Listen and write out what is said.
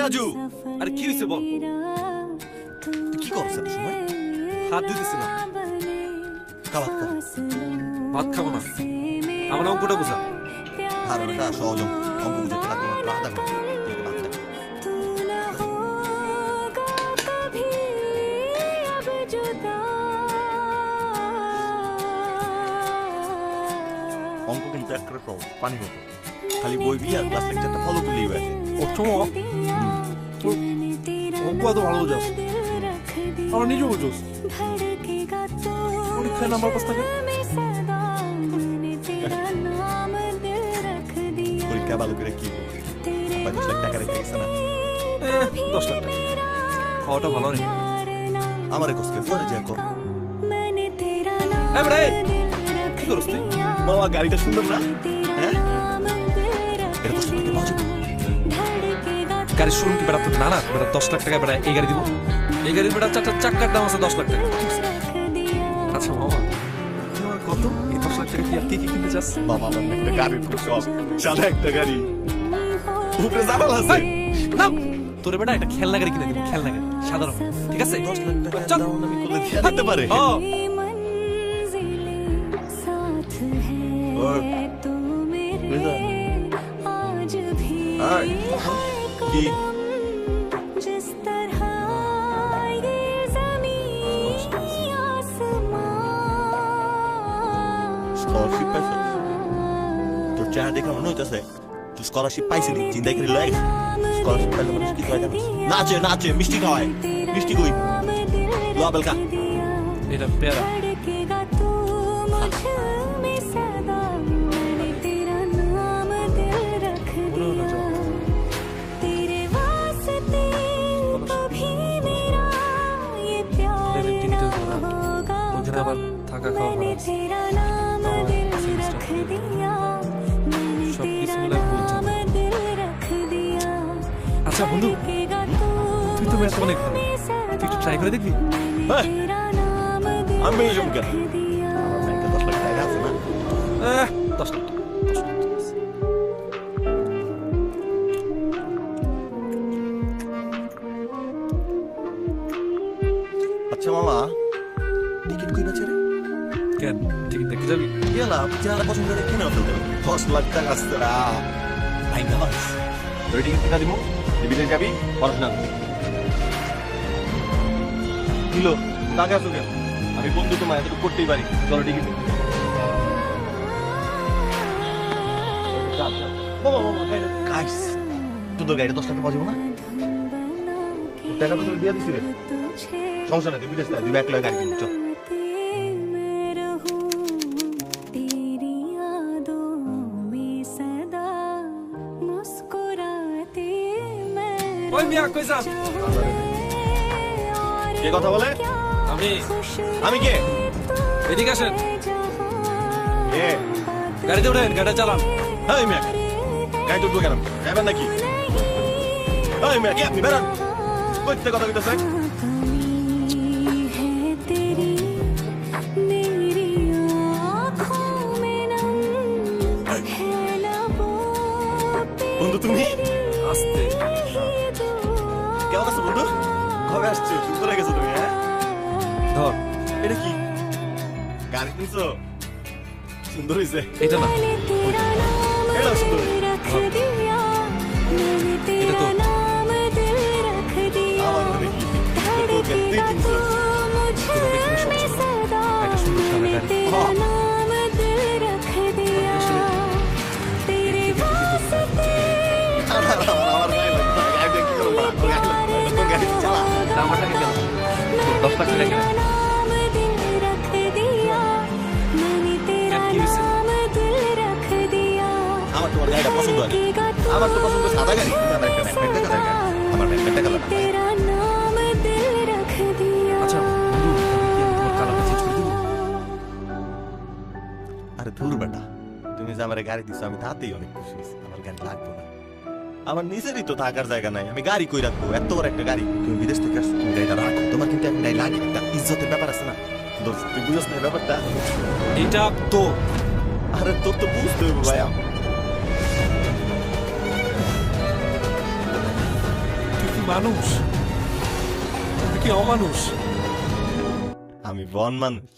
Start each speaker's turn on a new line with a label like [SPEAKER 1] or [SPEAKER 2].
[SPEAKER 1] রাজু
[SPEAKER 2] আরে কি হয়েছে বল?
[SPEAKER 1] তুই কি করছ এত সময়?
[SPEAKER 2] হাত ধুইতেছিলাম।
[SPEAKER 1] খাবার খা।
[SPEAKER 2] ভাত খাবো না, আমার অঙ্কটা বুঝা।
[SPEAKER 1] আর ওটা সহজ অঙ্ক বুঝতে লাগবে মাত্র আধা ঘন্টা। তুই ভাত খা। অঙ্ক কিন্তু একটা সহজ পানি মতো খালি বই দিয়ে আর ক্লাস লেকচারটা ফলো করলেই হয়ে
[SPEAKER 2] অঙ্ক এত ভালো বুঝাস, আমার নিজেও বুঝোস। পরীক্ষায় নাম্বার পাস থাকে।
[SPEAKER 1] পরীক্ষা ভালো করে কি 5 লাখ টাকা রেখে গেছে না
[SPEAKER 2] 10 লাখ টাকা খাওয়াটা ভালো নেই।
[SPEAKER 1] আমার কষ্টে পরে যা কর
[SPEAKER 2] কি করছ তুই?
[SPEAKER 1] মামা গাড়িটা সুন্দর না? হ্যাঁ এটা কষ্ট করতে পারছো
[SPEAKER 2] গাড়ি শুরু কি বেড়া? না না বেড়া 10 লাখ টাকা বেড়া এই গাড়ি দিব। এই গাড়ির বেড়া চাক্কার দাম আছে 10 লাখ টাকা। আচ্ছা মামা তোমার কত এই 10 লাখ টাকা কি আর কি কি কিনতে চাস?
[SPEAKER 1] বাবা আমার একটা গাড়ির খুব শখ চালা একটা গাড়ি উপরে জানাল আছে
[SPEAKER 2] না তোর বেটা একটা খেলনা গাড়ি কিনে দিব, খেলনা গাড়ি সাধারণ, ঠিক আছে?
[SPEAKER 1] 10 লাখ টাকা
[SPEAKER 2] চল।
[SPEAKER 1] দাম আমি করলে দিয়ে দিতে পারে কি স্কলারশিপ পাইছ তোর চেহারা দেখে মনে হইতেছে তুই স্কলারশিপ পাইছিলি চিন্তা করে লয় স্কলারশিপ পাইলে মানুষ কি হয় জানিস নাচে নাচে মিষ্টি খাওয়ায় মিষ্টি কই লাবেল কা
[SPEAKER 2] এটা পেয়ারা ওখানে আবার থাকা খাওয়া ভাড়া আছে। সব কিছু মিলে বলছেন। আচ্ছা বন্ধু তুই তো ম্যাথ অনেক ভালো, তুই একটু ট্রাই করে দেখবি?
[SPEAKER 1] আমি এরকম কেন আমার ব্যাংকে 10 লাখ টাকা আছে না
[SPEAKER 2] 10 লাখ টাকা।
[SPEAKER 1] আচ্ছা মামা টিকিট কই বেচে রে
[SPEAKER 2] কেন টিকিট দেখতে যাবি?
[SPEAKER 1] গেলাম যারা পছন্দ করে কিনে ফেলতে 10 লাখ টাকা আছে না ভাই গাছ
[SPEAKER 3] তোর টিকিট কিনা দিব, বিদেশ যাবি, পড়াশোনা করবি। কিলো টাকা আছো কেন? আমি বন্ধু তোমায় এতটুকু করতেই পারি, চলো টিকিট।
[SPEAKER 1] বাবা বাবা গাইস তোদের গাড়িটা 10 টাকা পাওয়া যাবে না
[SPEAKER 3] টাকা তো তোর দিয়ে দিছি রে, সমস্যা নাই, তুই বিদেশ যা,
[SPEAKER 1] 2 লাখ টাকা গাড়ি কিনে চল
[SPEAKER 2] ওই মিয়া কই যাস?
[SPEAKER 1] কে কথা বলে
[SPEAKER 2] আমি
[SPEAKER 1] আমি কে
[SPEAKER 2] এদিকে আসেন,
[SPEAKER 1] কে
[SPEAKER 2] গাড়িতে উঠেন, গাড়িটা চালান।
[SPEAKER 1] এই মিয়া গাড়ি তো কেন ড্রাইভার নাকি এই মিয়া কে আপনি বেরান কইতে কথা কইতেছে বন্ধু তুমি
[SPEAKER 2] আস্তে
[SPEAKER 1] কেমন আছো বন্ধু কবে আসছো সুন্দর হয়ে গেছো তুমি হ্যাঁ
[SPEAKER 2] ধর।
[SPEAKER 1] এটা কি গাড়ি কিনছো সুন্দর হয়েছে
[SPEAKER 2] এটা না,
[SPEAKER 1] এটা সুন্দর
[SPEAKER 2] এটা তো
[SPEAKER 1] আমার মনে কি তোকে তুই কিনছো
[SPEAKER 2] তোরা দেখলে সব ছিল না। একটা সুন্দর সাদা গাড়ি।
[SPEAKER 1] আমার গাড়ি লাগবে গাড়ি কি করবো গাড়ি চালা
[SPEAKER 2] নাম্বারটা কেন? 10 লাখ টাকা কেন? কি হয়েছে?
[SPEAKER 1] আমার তোমার গাড়িটা পছন্দ হয় আমার তো পছন্দ সাদা গাড়ি আমার একটা ম্যাগনেট টাকা দরকার আমার ম্যাগনেট টাকা লাগবে
[SPEAKER 2] আচ্ছা বন্ধু তবে কি আমি তোমার কালারটা চেঞ্জ করে দিব?
[SPEAKER 1] আরে ধুর বেটা তুমি যে আমার গাড়ি দিছো আমি তাতেই অনেক খুশি হয়েছি আমার গাড়ি লাগবে না আমার নিজেরই তো থাকার জায়গা নাই আমি গাড়ি কই রাখবো এত বড় একটা গাড়ি তুমি বিদেশ থেকে আসছো তুমি গাড়িটা রাখো তোমার কিন্তু এখন গাড়ি লাগে একটা ইজ্জতের ব্যাপার আছে না দোস্ত তুই বুঝছ না ব্যাপারটা
[SPEAKER 2] এটা তো
[SPEAKER 1] আরে তোর তো বুঝতে হবে ভাইয়া
[SPEAKER 2] তুই মানুষ? তুমি কি অমানুষ?
[SPEAKER 1] আমি বন মানুষ।